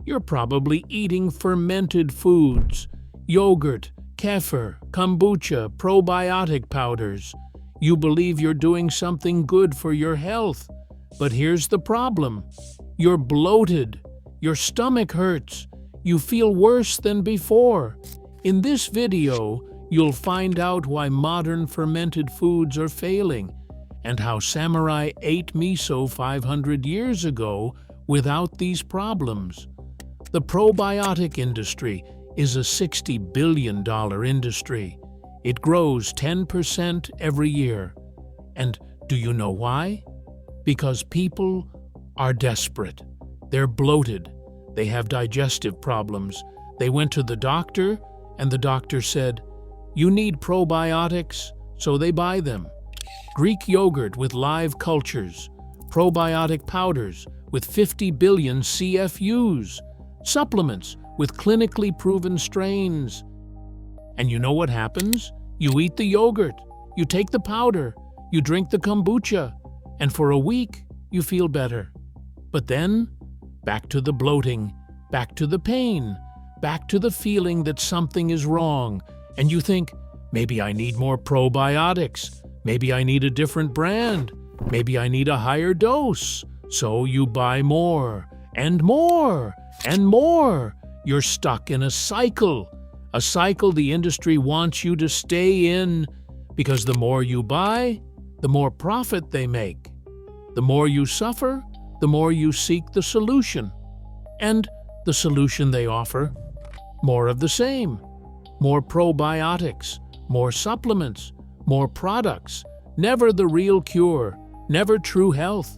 You're probably eating fermented foods, yogurt, kefir, kombucha, probiotic powders. You believe you're doing something good for your health. But here's the problem. You're bloated. Your stomach hurts. You feel worse than before. In this video, you'll find out why modern fermented foods are failing and how samurai ate miso 500 years ago without these problems. The probiotic industry is a $60 billion industry. It grows 10% every year. And do you know why? Because people are desperate. They're bloated. They have digestive problems. They went to the doctor, and the doctor said, "You need probiotics," so they buy them. Greek yogurt with live cultures, probiotic powders with 50 billion CFUs, supplements with clinically proven strains. And you know what happens? You eat the yogurt, you take the powder, you drink the kombucha, and for a week you feel better. But then, back to the bloating, back to the pain, back to the feeling that something is wrong, and you think, maybe I need more probiotics, maybe I need a different brand, maybe I need a higher dose. So you buy more, and more, and more. You're stuck in a cycle the industry wants you to stay in, because the more you buy, the more profit they make. The more you suffer, the more you seek the solution. And the solution they offer? More of the same. More probiotics, more supplements, more products. Never the real cure, never true health.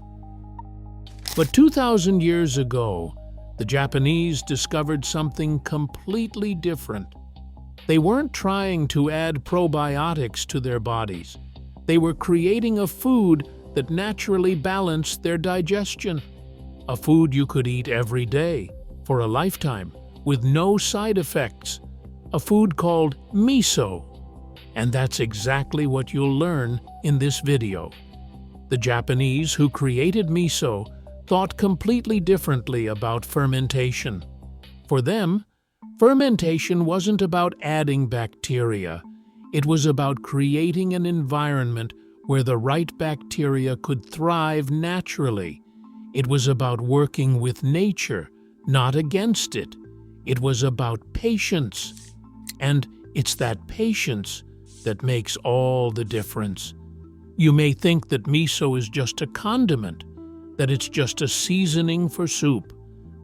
But 2,000 years ago, the Japanese discovered something completely different. They weren't trying to add probiotics to their bodies. They were creating a food that naturally balanced their digestion. A food you could eat every day, for a lifetime, with no side effects. A food called miso. And that's exactly what you'll learn in this video. The Japanese who created miso thought completely differently about fermentation. For them, fermentation wasn't about adding bacteria. It was about creating an environment where the right bacteria could thrive naturally. It was about working with nature, not against it. It was about patience. And it's that patience that makes all the difference. You may think that miso is just a condiment, that it's just a seasoning for soup,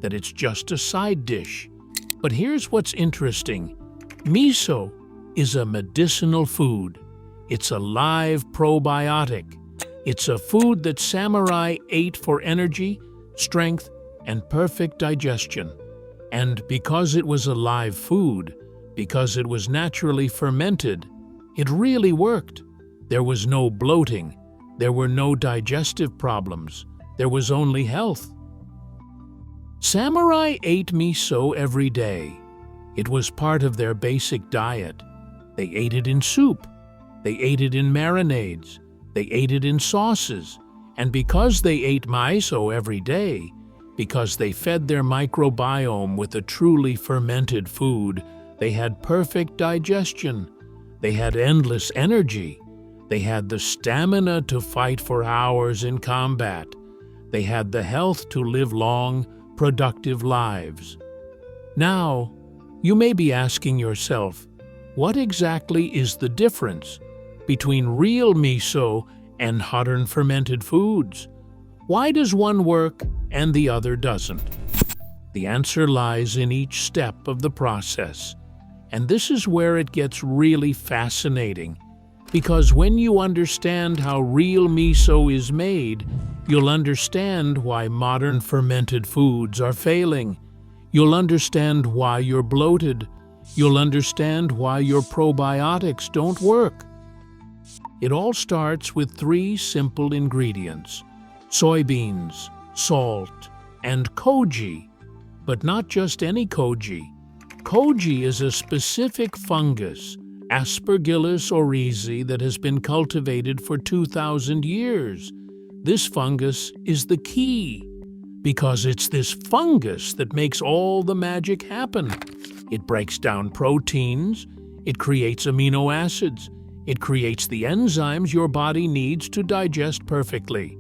that it's just a side dish. But here's what's interesting. Miso is a medicinal food. It's a live probiotic. It's a food that samurai ate for energy, strength, and perfect digestion. And because it was a live food, because it was naturally fermented, it really worked. There was no bloating. There were no digestive problems. There was only health. Samurai ate miso every day. It was part of their basic diet. They ate it in soup. They ate it in marinades. They ate it in sauces. And because they ate miso every day, because they fed their microbiome with a truly fermented food, they had perfect digestion. They had endless energy. They had the stamina to fight for hours in combat. They had the health to live long, productive lives. Now, you may be asking yourself, what exactly is the difference between real miso and modern fermented foods? Why does one work and the other doesn't? The answer lies in each step of the process. And this is where it gets really fascinating. Because when you understand how real miso is made, you'll understand why modern fermented foods are failing. You'll understand why you're bloated. You'll understand why your probiotics don't work. It all starts with 3 simple ingredients: soybeans, salt, and koji. But not just any koji. Koji is a specific fungus, Aspergillus oryzae, that has been cultivated for 2,000 years. This fungus is the key. Because it's this fungus that makes all the magic happen. It breaks down proteins, it creates amino acids, it creates the enzymes your body needs to digest perfectly.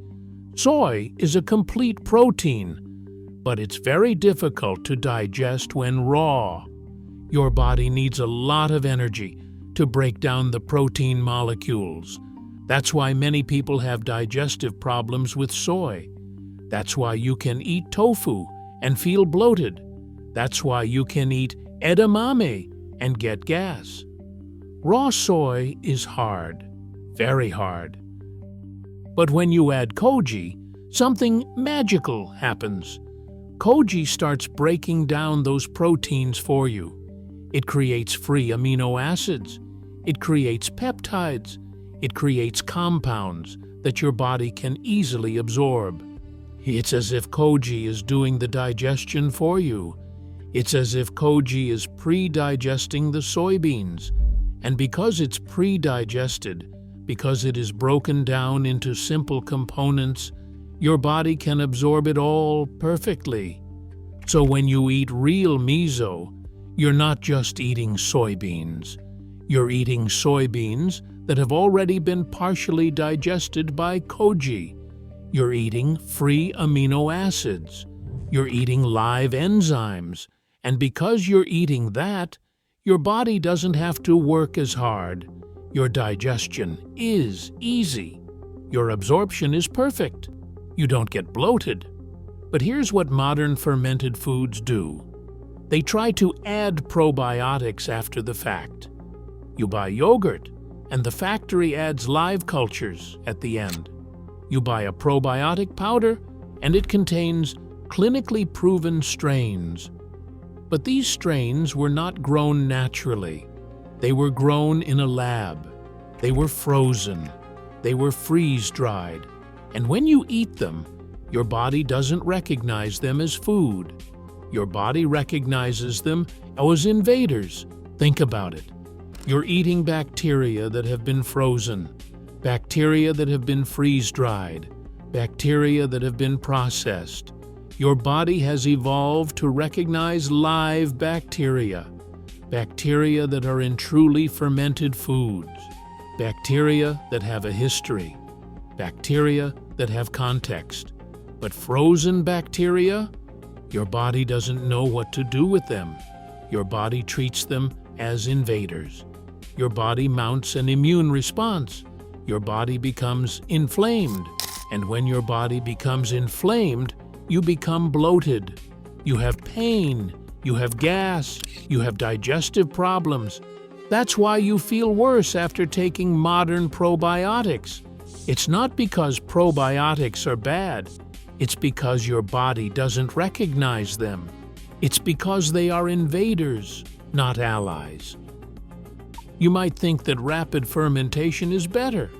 Soy is a complete protein, but it's very difficult to digest when raw. Your body needs a lot of energy to break down the protein molecules. That's why many people have digestive problems with soy. That's why you can eat tofu and feel bloated. That's why you can eat edamame and get gas. Raw soy is hard, very hard. But when you add koji, something magical happens. Koji starts breaking down those proteins for you. It creates free amino acids. It creates peptides. It creates compounds that your body can easily absorb. It's as if koji is doing the digestion for you. It's as if koji is pre-digesting the soybeans. And because it's pre-digested, because it is broken down into simple components, your body can absorb it all perfectly. So when you eat real miso, you're not just eating soybeans. You're eating soybeans that have already been partially digested by koji. You're eating free amino acids. You're eating live enzymes. And because you're eating that, your body doesn't have to work as hard. Your digestion is easy. Your absorption is perfect. You don't get bloated. But here's what modern fermented foods do. They try to add probiotics after the fact. You buy yogurt, and the factory adds live cultures at the end. You buy a probiotic powder, and it contains clinically proven strains. But these strains were not grown naturally. They were grown in a lab. They were frozen. They were freeze-dried. And when you eat them, your body doesn't recognize them as food. Your body recognizes them as invaders. Think about it. You're eating bacteria that have been frozen, bacteria that have been freeze-dried, bacteria that have been processed. Your body has evolved to recognize live bacteria, bacteria that are in truly fermented foods, bacteria that have a history, bacteria that have context. But frozen bacteria, your body doesn't know what to do with them. Your body treats them as invaders. Your body mounts an immune response. Your body becomes inflamed. And when your body becomes inflamed, you become bloated. You have pain. You have gas. You have digestive problems. That's why you feel worse after taking modern probiotics. It's not because probiotics are bad. It's because your body doesn't recognize them. It's because they are invaders, not allies. You might think that rapid fermentation is better,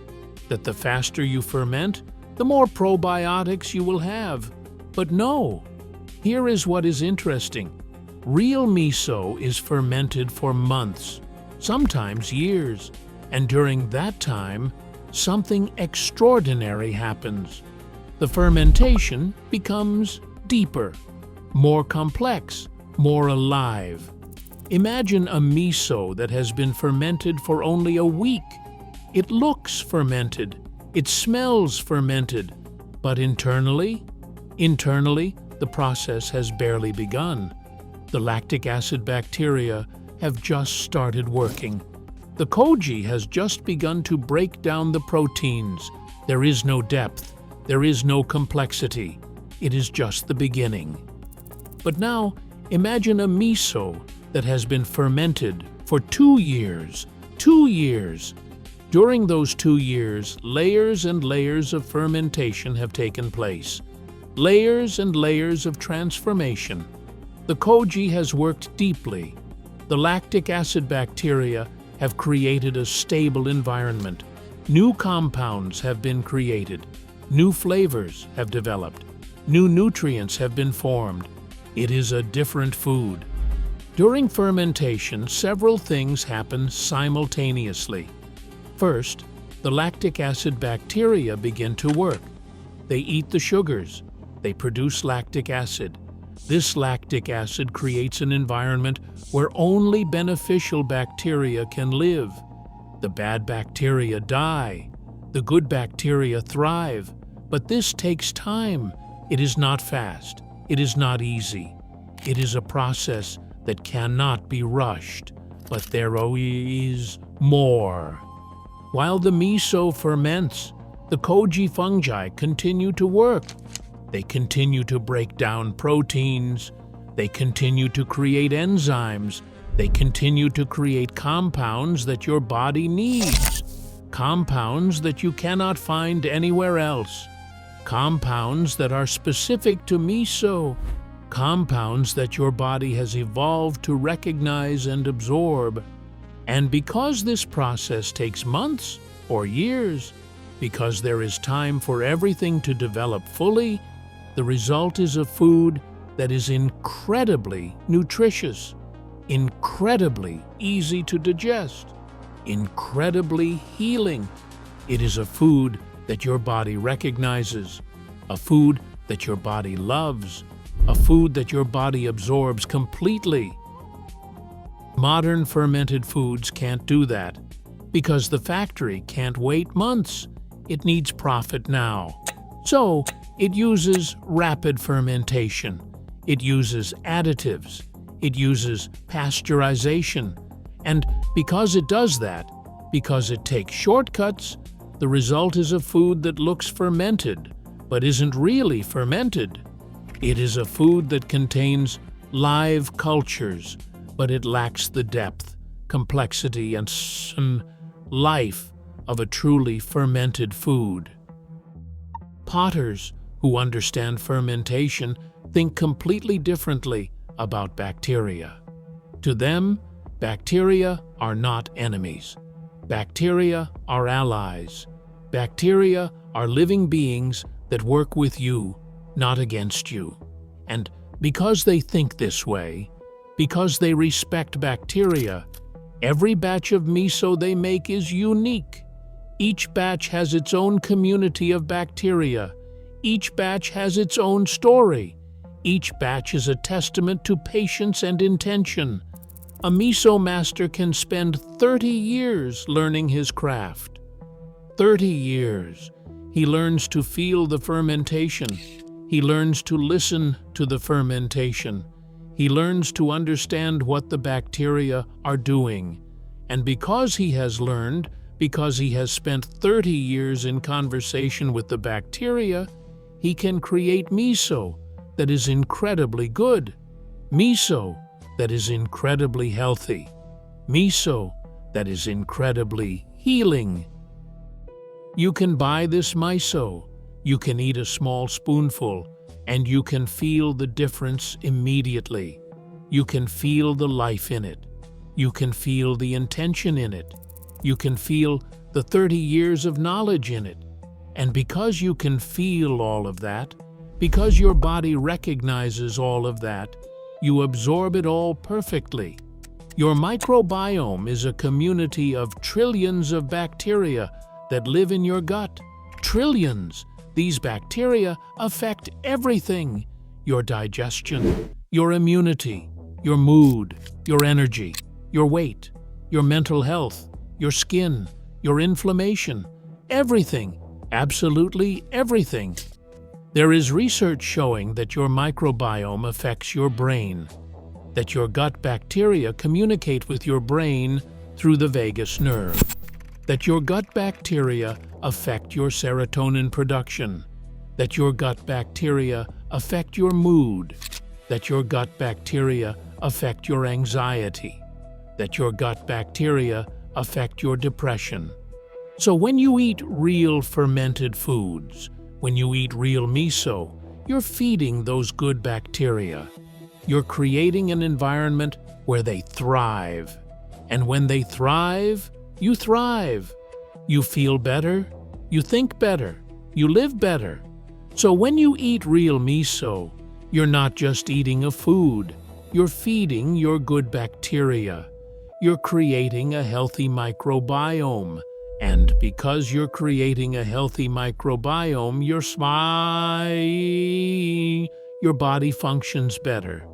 that the faster you ferment, the more probiotics you will have. But no, here is what is interesting. Real miso is fermented for months, sometimes years, and during that time, something extraordinary happens. The fermentation becomes deeper, more complex, more alive. Imagine a miso that has been fermented for only a week. It looks fermented, it smells fermented, but internally, the process has barely begun. The lactic acid bacteria have just started working. The koji has just begun to break down the proteins. There is no depth. There is no complexity. It is just the beginning. But now, imagine a miso that has been fermented for 2 years. 2 years. During those 2 years, layers and layers of fermentation have taken place. Layers and layers of transformation. The koji has worked deeply. The lactic acid bacteria have created a stable environment. New compounds have been created. New flavors have developed. New nutrients have been formed. It is a different food. During fermentation, several things happen simultaneously. First, the lactic acid bacteria begin to work. They eat the sugars. They produce lactic acid. This lactic acid creates an environment where only beneficial bacteria can live. The bad bacteria die. The good bacteria thrive. But this takes time. It is not fast. It is not easy. It is a process that cannot be rushed. But there is more. While the miso ferments, the koji fungi continue to work. They continue to break down proteins. They continue to create enzymes. They continue to create compounds that your body needs. Compounds that you cannot find anywhere else. Compounds that are specific to miso. Compounds that your body has evolved to recognize and absorb. And because this process takes months or years, because there is time for everything to develop fully, the result is a food that is incredibly nutritious, incredibly easy to digest, incredibly healing. It is a food that your body recognizes, a food that your body loves, a food that your body absorbs completely. Modern fermented foods can't do that because the factory can't wait months. It needs profit now. So, it uses rapid fermentation. It uses additives. It uses pasteurization. And because it does that, because it takes shortcuts, the result is a food that looks fermented, but isn't really fermented. It is a food that contains live cultures, but it lacks the depth, complexity, and life of a truly fermented food. Potters who understand fermentation think completely differently about bacteria. To them, bacteria are not enemies. Bacteria are allies. Bacteria are living beings that work with you, not against you. And because they think this way, because they respect bacteria, every batch of miso they make is unique. Each batch has its own community of bacteria. Each batch has its own story. Each batch is a testament to patience and intention. A miso master can spend 30 years learning his craft. 30 years. He learns to feel the fermentation. He learns to listen to the fermentation. He learns to understand what the bacteria are doing. And because he has learned, because he has spent 30 years in conversation with the bacteria, he can create miso that is incredibly good, miso that is incredibly healthy, miso that is incredibly healing. You can buy this miso, you can eat a small spoonful, and you can feel the difference immediately. You can feel the life in it. You can feel the intention in it. You can feel the 30 years of knowledge in it. And because you can feel all of that, because your body recognizes all of that, you absorb it all perfectly. Your microbiome is a community of trillions of bacteria that live in your gut. Trillions. These bacteria affect everything. Your digestion, your immunity, your mood, your energy, your weight, your mental health, your skin, your inflammation, everything. Absolutely everything. There is research showing that your microbiome affects your brain, that your gut bacteria communicate with your brain through the vagus nerve, that your gut bacteria affect your serotonin production, that your gut bacteria affect your mood, that your gut bacteria affect your anxiety, that your gut bacteria affect your depression. So when you eat real fermented foods, when you eat real miso, you're feeding those good bacteria. You're creating an environment where they thrive. And when they thrive, you thrive. You feel better, you think better, you live better. So when you eat real miso, you're not just eating a food, you're feeding your good bacteria. You're creating a healthy microbiome. And because you're creating a healthy microbiome, your body functions better.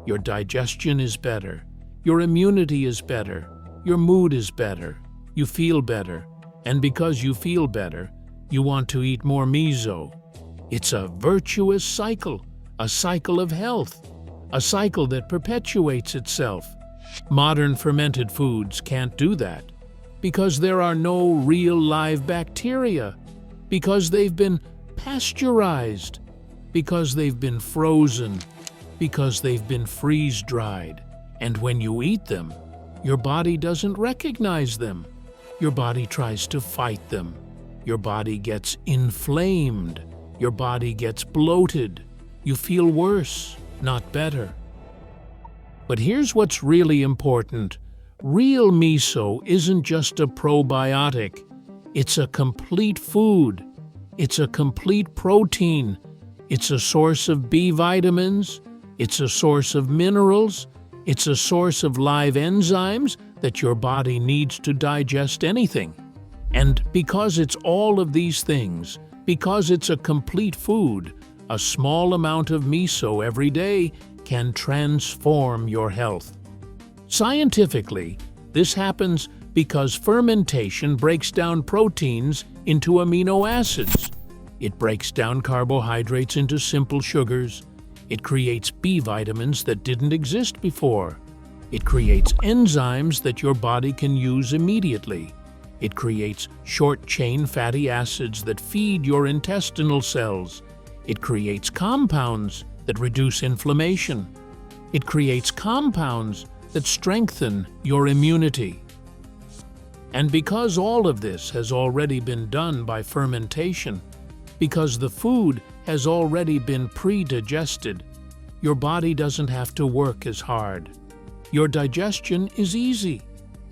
Your digestion is better. Your immunity is better. Your mood is better. You feel better. And because you feel better, you want to eat more miso. It's a virtuous cycle, a cycle of health, a cycle that perpetuates itself. Modern fermented foods can't do that because there are no real live bacteria, because they've been pasteurized, because they've been frozen, because they've been freeze-dried. And when you eat them, your body doesn't recognize them. Your body tries to fight them. Your body gets inflamed. Your body gets bloated. You feel worse, not better. But here's what's really important. Real miso isn't just a probiotic. It's a complete food. It's a complete protein. It's a source of B vitamins. It's a source of minerals. It's a source of live enzymes that your body needs to digest anything. And because it's all of these things, because it's a complete food, a small amount of miso every day can transform your health. Scientifically, this happens because fermentation breaks down proteins into amino acids. It breaks down carbohydrates into simple sugars. It creates B vitamins that didn't exist before. It creates enzymes that your body can use immediately. It creates short-chain fatty acids that feed your intestinal cells. It creates compounds that reduce inflammation. It creates compounds that strengthen your immunity. And because all of this has already been done by fermentation, because the food has already been pre-digested, your body doesn't have to work as hard. Your digestion is easy.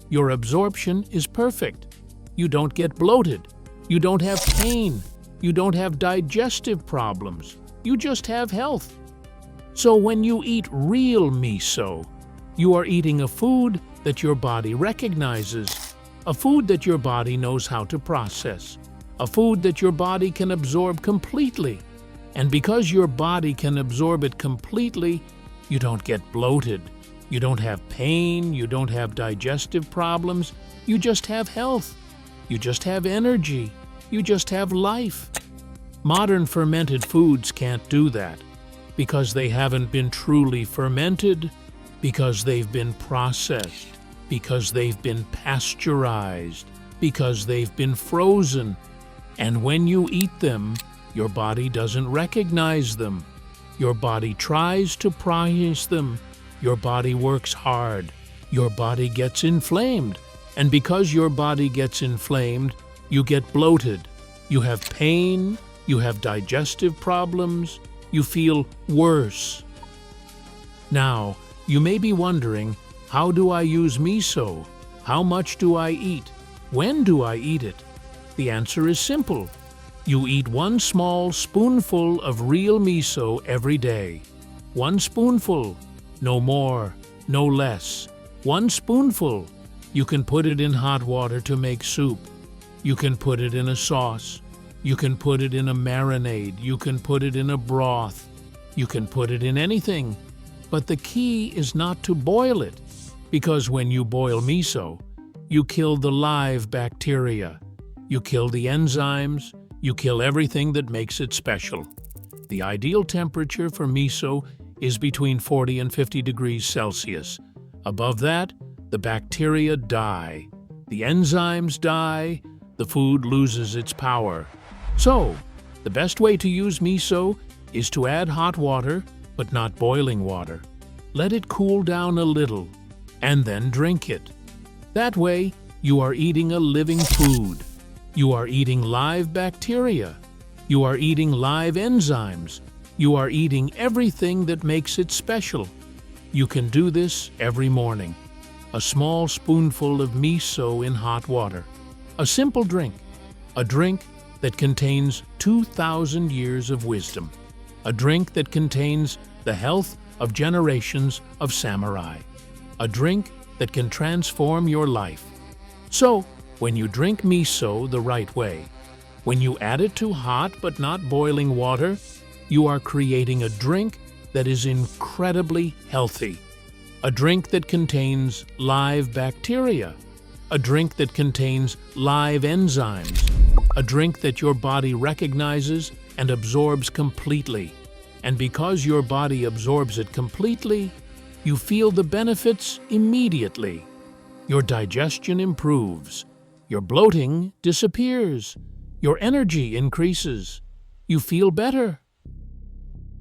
Your absorption is perfect. You don't get bloated. You don't have pain. You don't have digestive problems. You just have health. So when you eat real miso, you are eating a food that your body recognizes, a food that your body knows how to process, a food that your body can absorb completely. And because your body can absorb it completely, you don't get bloated. You don't have pain. You don't have digestive problems. You just have health. You just have energy. You just have life. Modern fermented foods can't do that because they haven't been truly fermented, because they've been processed, because they've been pasteurized, because they've been frozen. And when you eat them, your body doesn't recognize them. Your body tries to process them. Your body works hard. Your body gets inflamed. And because your body gets inflamed, you get bloated. You have pain. You have digestive problems. You feel worse. Now, you may be wondering, how do I use miso? How much do I eat? When do I eat it? The answer is simple. You eat one small spoonful of real miso every day. One spoonful, no more, no less. One spoonful. You can put it in hot water to make soup. You can put it in a sauce. You can put it in a marinade. You can put it in a broth. You can put it in anything. But the key is not to boil it, because when you boil miso, you kill the live bacteria. You kill the enzymes. You kill everything that makes it special. The ideal temperature for miso is between 40 and 50 degrees Celsius. Above that, the bacteria die. The enzymes die. The food loses its power. So, the best way to use miso is to add hot water, but not boiling water. Let it cool down a little, and then drink it. That way, you are eating a living food. You are eating live bacteria. You are eating live enzymes. You are eating everything that makes it special. You can do this every morning. A small spoonful of miso in hot water. A simple drink. A drink that contains 2,000 years of wisdom. A drink that contains the health of generations of samurai. A drink that can transform your life. So, When you drink miso the right way, when you add it to hot but not boiling water, you are creating a drink that is incredibly healthy. A drink that contains live bacteria. A drink that contains live enzymes. A drink that your body recognizes and absorbs completely. And because your body absorbs it completely, you feel the benefits immediately. Your digestion improves. Your bloating disappears. Your energy increases. You feel better.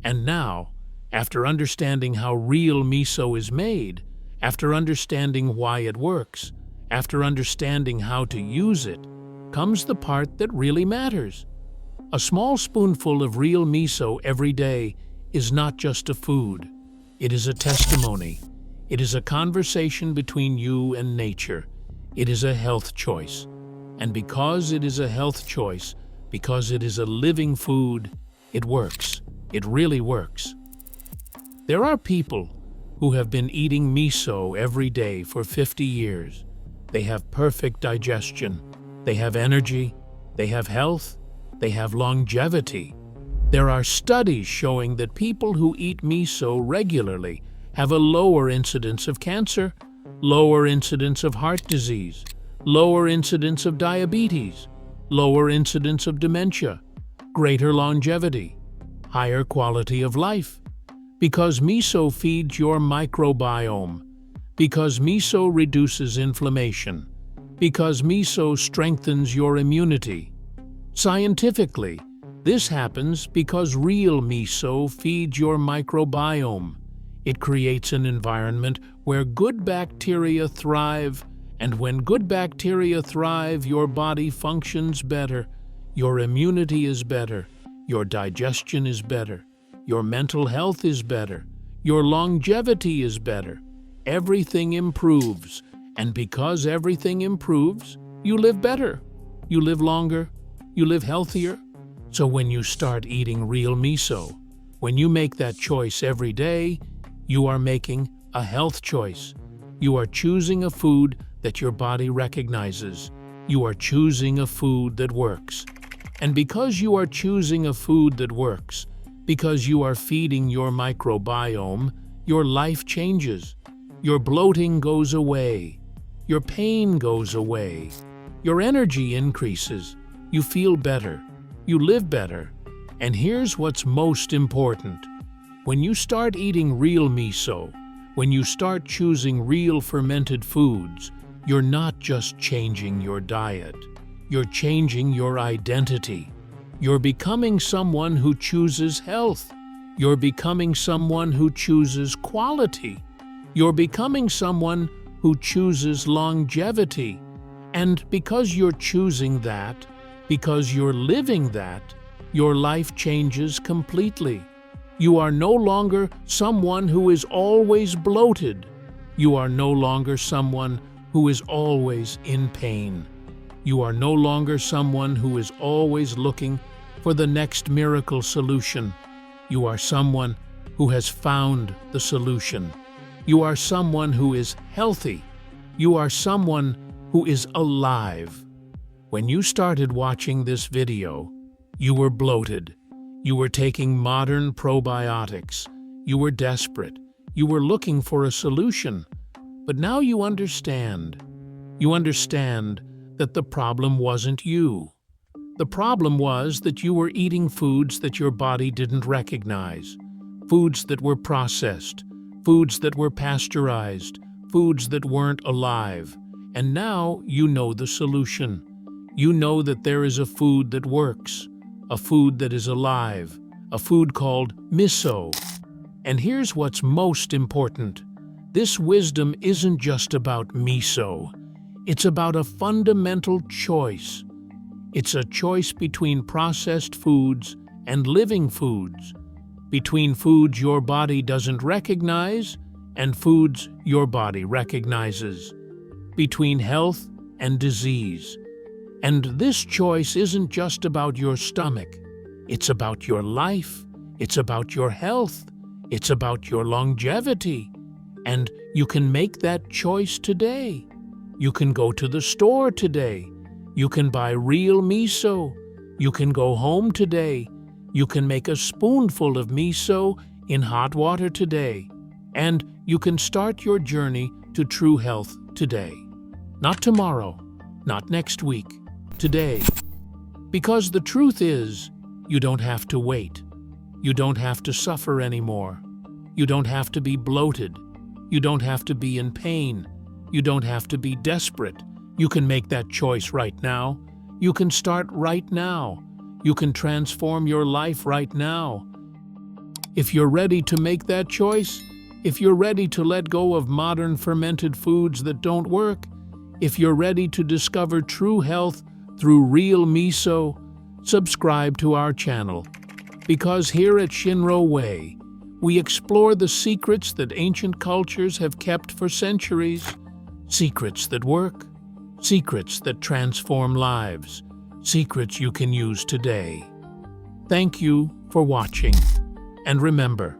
And now, after understanding how real miso is made, after understanding why it works, after understanding how to use it, comes the part that really matters. A small spoonful of real miso every day is not just a food. It is a testimony. It is a conversation between you and nature. It is a health choice. And because it is a health choice, because it is a living food, it works. It really works. There are people who have been eating miso every day for 50 years. They have perfect digestion. They have energy. They have health. They have longevity. There are studies showing that people who eat miso regularly have a lower incidence of cancer, lower incidence of heart disease, lower incidence of diabetes, lower incidence of dementia, greater longevity, higher quality of life. Because miso feeds your microbiome, because miso reduces inflammation, because miso strengthens your immunity. Scientifically, this happens because real miso feeds your microbiome. It creates an environment where good bacteria thrive, and when good bacteria thrive, your body functions better, your immunity is better, your digestion is better, your mental health is better, your longevity is better. Everything improves, and because everything improves, you live better, you live longer, you live healthier. So when you start eating real miso, when you make that choice every day, you are making a health choice. You are choosing a food that your body recognizes. You are choosing a food that works. And because you are choosing a food that works, because you are feeding your microbiome, your life changes. Your bloating goes away. Your pain goes away. Your energy increases. You feel better. You live better. And here's what's most important. When you start eating real miso, when you start choosing real fermented foods, you're not just changing your diet. You're changing your identity. You're becoming someone who chooses health. You're becoming someone who chooses quality. You're becoming someone who chooses longevity. And because you're choosing that, because you're living that, your life changes completely. You are no longer someone who is always bloated. You are no longer someone who is always in pain. You are no longer someone who is always looking for the next miracle solution. You are someone who has found the solution. You are someone who is healthy. You are someone who is alive. When you started watching this video, you were bloated. You were taking modern probiotics. You were desperate. You were looking for a solution. But now you understand. You understand that the problem wasn't you. The problem was that you were eating foods that your body didn't recognize, foods that were processed, foods that were pasteurized, foods that weren't alive. And now you know the solution. You know that there is a food that works, a food that is alive, a food called miso. And here's what's most important. This wisdom isn't just about miso. It's about a fundamental choice. It's a choice between processed foods and living foods, between foods your body doesn't recognize and foods your body recognizes, between health and disease. And this choice isn't just about your stomach. It's about your life. It's about your health. It's about your longevity. And you can make that choice today. You can go to the store today. You can buy real miso. You can go home today. You can make a spoonful of miso in hot water today. And you can start your journey to true health today. Not tomorrow, not next week, today. Because the truth is, you don't have to wait. You don't have to suffer anymore. You don't have to be bloated. You don't have to be in pain. You don't have to be desperate. You can make that choice right now. You can start right now. You can transform your life right now. If you're ready to make that choice, if you're ready to let go of modern fermented foods that don't work, if you're ready to discover true health through real miso, subscribe to our channel. Because here at Shinro Way, we explore the secrets that ancient cultures have kept for centuries. Secrets that work, secrets that transform lives, secrets you can use today. Thank you for watching. And remember,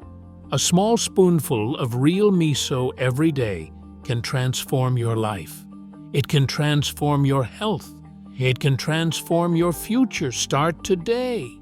a small spoonful of real miso every day can transform your life. It can transform your health. It can transform your future. Start today.